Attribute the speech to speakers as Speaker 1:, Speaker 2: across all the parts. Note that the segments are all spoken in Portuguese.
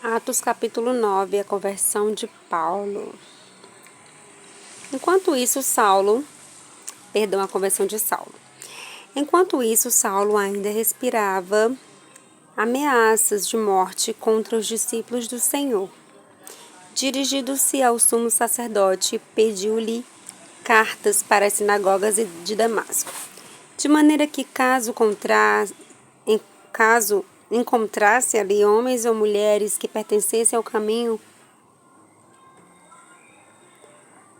Speaker 1: Atos capítulo 9, a conversão de Paulo. Enquanto isso, a conversão de Saulo. Enquanto isso, Saulo ainda respirava ameaças de morte contra os discípulos do Senhor. Dirigindo-se ao sumo sacerdote, pediu-lhe cartas para as sinagogas de Damasco, de maneira que caso encontrasse ali homens ou mulheres que pertencessem ao caminho,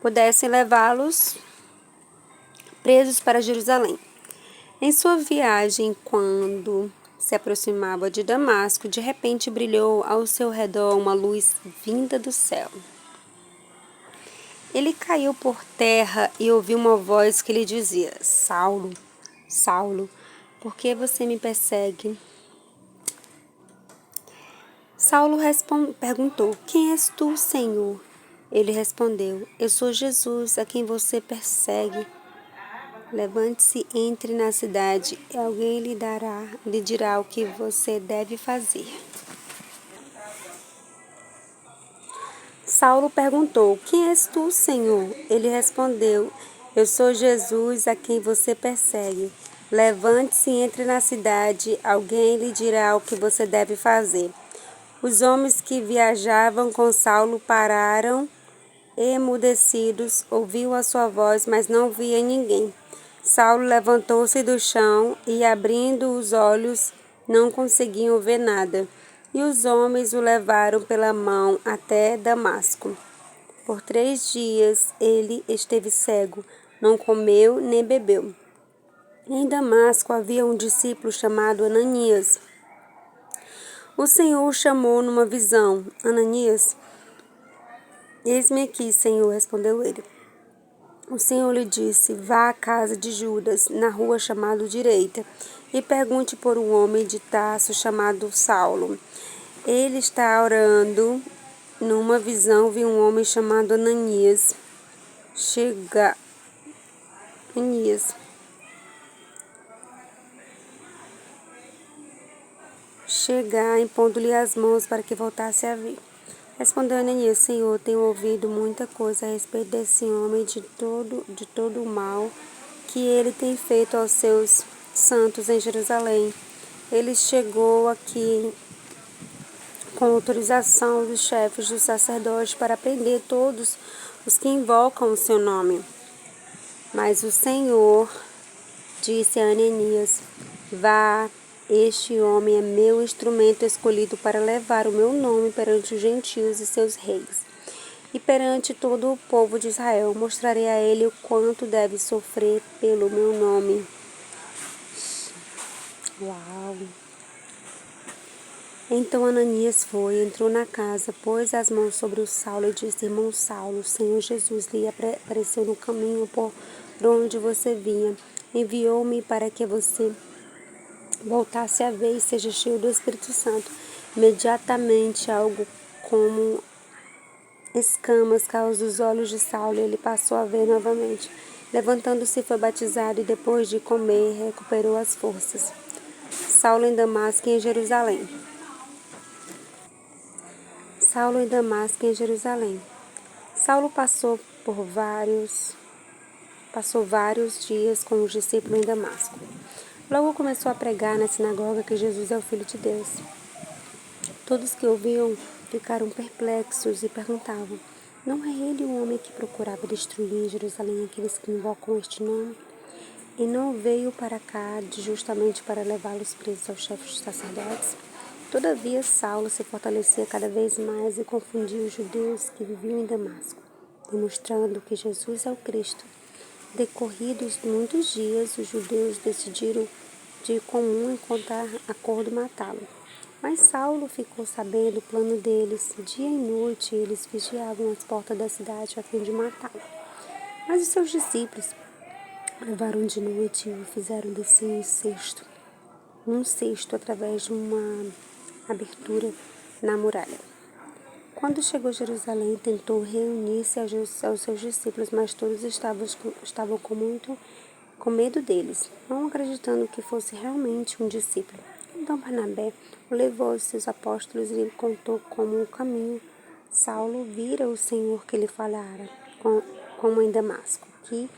Speaker 1: pudessem levá-los presos para Jerusalém. Em sua viagem, quando se aproximava de Damasco, de repente brilhou ao seu redor uma luz vinda do céu. Ele caiu por terra e ouviu uma voz que lhe dizia: Saulo, Saulo, por que você me persegue? Saulo perguntou: Quem és tu, Senhor? Ele respondeu: Eu sou Jesus, a quem você persegue. Levante-se, entre na cidade e alguém lhe dirá o que você deve fazer. Saulo perguntou: Quem és tu, Senhor? Ele respondeu: Eu sou Jesus, a quem você persegue. Levante-se, entre na cidade, alguém lhe dirá o que você deve fazer. Os homens que viajavam com Saulo pararam, emudecidos, ouviu a sua voz, mas não via ninguém. Saulo levantou-se do chão e, abrindo os olhos, não conseguiam ver nada. E os homens o levaram pela mão até Damasco. Por 3 dias ele esteve cego, não comeu nem bebeu. Em Damasco havia um discípulo chamado Ananias. O Senhor o chamou numa visão: Ananias. Eis-me aqui, Senhor, respondeu ele. O Senhor lhe disse: Vá à casa de Judas, na rua chamada Direita, e pergunte por um homem de Tarso chamado Saulo. Ele está orando. Numa visão, viu um homem chamado Ananias chegar, impondo-lhe as mãos para que voltasse a ver. Respondeu Ananias: Senhor, tenho ouvido muita coisa a respeito desse homem, de todo o mal que ele tem feito aos seus santos em Jerusalém. Ele chegou aqui com autorização dos chefes dos sacerdotes para prender todos os que invocam o seu nome. Mas o Senhor disse a Ananias: Vá, este homem é meu instrumento escolhido para levar o meu nome perante os gentios e seus reis, e perante todo o povo de Israel. Mostrarei a ele o quanto deve sofrer pelo meu nome. Uau! Então Ananias foi, entrou na casa, pôs as mãos sobre o Saulo e disse: Irmão Saulo, o Senhor Jesus lhe apareceu no caminho por onde você vinha. Enviou-me para que você voltasse a ver e seja cheio do Espírito Santo. Imediatamente algo como escamas caiu dos olhos de Saulo e ele passou a ver novamente. Levantando-se, foi batizado e depois de comer, recuperou as forças. Saulo em Damasco e em Jerusalém. Saulo em Damasco e em Jerusalém. Saulo passou vários dias com os discípulos em Damasco. Logo começou a pregar na sinagoga que Jesus é o Filho de Deus. Todos que ouviam ficaram perplexos e perguntavam: Não é ele o homem que procurava destruir em Jerusalém aqueles que invocam este nome? E não veio para cá justamente para levá-los presos aos chefes dos sacerdotes? Todavia, Saulo se fortalecia cada vez mais e confundia os judeus que viviam em Damasco, demonstrando que Jesus é o Cristo. Decorridos muitos dias, os judeus decidiram de comum encontrar acordo matá-lo. Mas Saulo ficou sabendo o plano deles. Dia e noite eles vigiavam as portas da cidade a fim de matá-lo. Mas os seus discípulos levaram de noite e o fizeram descer num cesto através de uma abertura na muralha. Quando chegou a Jerusalém, tentou reunir-se aos seus discípulos, mas todos estavam com medo deles, não acreditando que fosse realmente um discípulo. Então Barnabé o levou aos seus apóstolos e lhe contou como o caminho. Saulo vira o Senhor que lhe falara, como em Damasco, que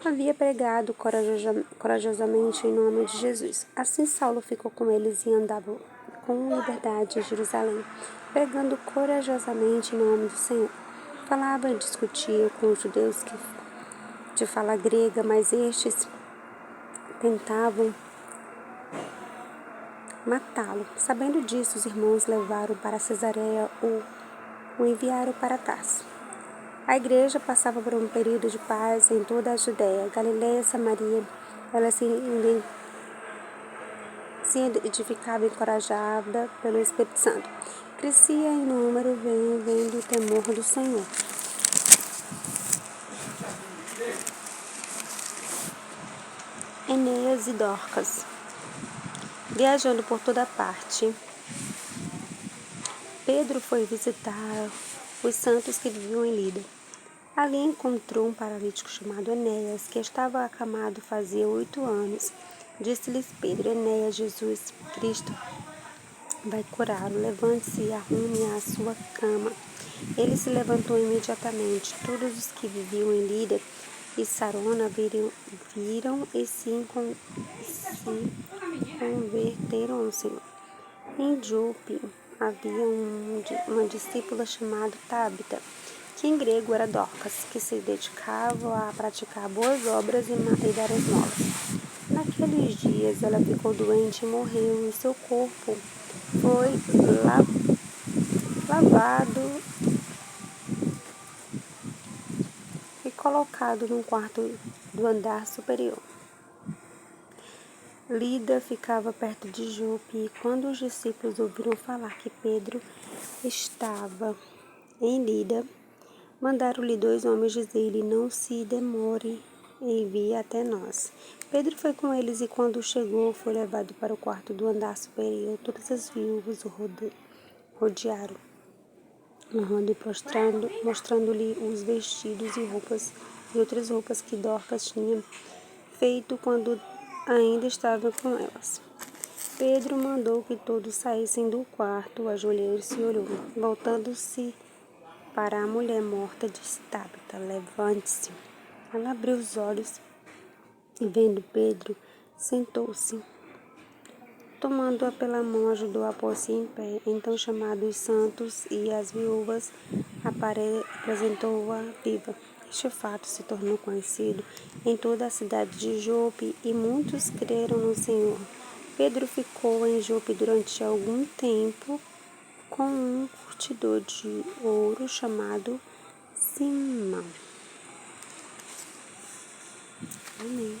Speaker 1: havia pregado corajosamente em nome de Jesus. Assim Saulo ficou com eles e andava com liberdade em Jerusalém, pregando corajosamente em nome do Senhor. Falava e discutia com os judeus de fala grega, mas estes tentavam matá-lo. Sabendo disso, os irmãos levaram para Cesareia o enviaram para Tarso. A igreja passava por um período de paz em toda a Judéia, Galiléia e Samaria. Ela se edificava e encorajada pelo Espírito Santo. Crescia em número, vendo o temor do Senhor. Enéas e Dorcas. Viajando por toda parte, Pedro foi visitar os santos que viviam em Lida. Ali encontrou um paralítico chamado Enéas, que estava acamado fazia 8 anos. Disse-lhes Pedro: Enéas, Jesus Cristo vai curá-lo. Levante-se e arrume a sua cama. Ele se levantou imediatamente. Todos os que viviam em Lida e Sarona viram e se converteram ao Senhor. Em Jope havia uma discípula chamada Tabita, que em grego era Dorcas, que se dedicava a praticar boas obras e dar esmolas. Naqueles dias ela ficou doente e morreu, e seu corpo foi lavado e colocado num quarto do andar superior. Lida ficava perto de Jope, e quando os discípulos ouviram falar que Pedro estava em Lida, mandaram-lhe 2 homens dizer-lhe: não se demore, envie até nós. Pedro foi com eles e quando chegou foi levado para o quarto do andar superior. Todas as viúvas o rodearam, honrando e prostrando, mostrando-lhe os vestidos e outras roupas que Dorcas tinha feito quando ainda estava com elas. Pedro mandou que todos saíssem do quarto, ajoelhou-se e orou. Voltando-se para a mulher morta, disse: Tabita, levante-se. Ela abriu os olhos e, vendo Pedro, sentou-se. Tomando-a pela mão, ajudou-a a pôr-se em pé. Então, chamando os santos e as viúvas, apresentou-a viva. Este fato se tornou conhecido em toda a cidade de Jope e muitos creram no Senhor. Pedro ficou em Jope durante algum tempo com um curtidor de ouro chamado Simão. Amém.